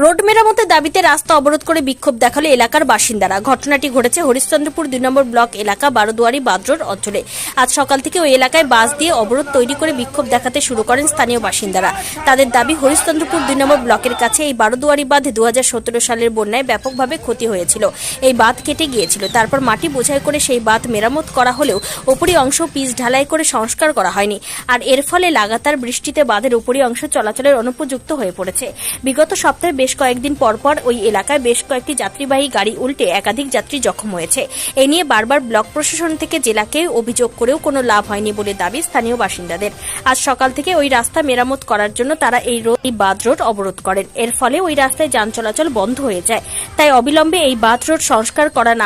Road মেরামতের দাবিতে রাস্তা অবরোধ করে বিক্ষোভ দেখালো এলাকার বাসিন্দারা। ঘটনাটি ঘটেছে হরিশ্চন্দ্রপুর ২ নম্বর ব্লক এলাকা বারোদুয়ারি বাঁধরোড অঞ্চলে। আজ সকাল থেকে ওই এলাকায় বাস দিয়ে অবরোধ তৈরি করে বিক্ষোভ দেখাতে শুরু করেন স্থানীয় বাসিন্দারা। তাদের দাবি, হরিশ্চন্দ্রপুর ২ নম্বর ব্লকের কাছে এই বারোদুয়ারি বাঁধ ২০১৭ সালের বন্যায় ব্যাপকভাবে ক্ষতি হয়েছিল। এই বাঁধ কেটে গিয়েছিল, তারপর মাটি বোঝাই করে সেই বাঁধ মেরামত করা হলেও উপরি অংশ পিচ ঢালাই করে সংস্কার করা হয়নি। আর এর ফলে লাগাতার বৃষ্টিতে বাঁধের উপরি অংশ চলাচলের অনুপযুক্ত হয়ে পড়েছে। বিগত সপ্তাহে বেশ কয়েকদিন পরপর ওই এলাকায় বেশ কয়েকটি যাত্রীবাহী গাড়ি উল্টে একাধিক যাত্রী জখম হয়েছে। এ নিয়ে বারবার ব্লক প্রশাসন থেকে জেলাকে অভিযোগ করেও কোনো লাভ হয়নি বলে দাবি স্থানীয় বাসিন্দাদের। আজ সকাল থেকে ওই রাস্তা মেরামত করার জন্য তারা এই বাঁধ রোড অবরোধ করেন। এর ফলে ওই রাস্তায় যান চলাচল বন্ধ হয়ে যায়। তাই অবিলম্বে এই বাঁধ রোড সংস্কার করা না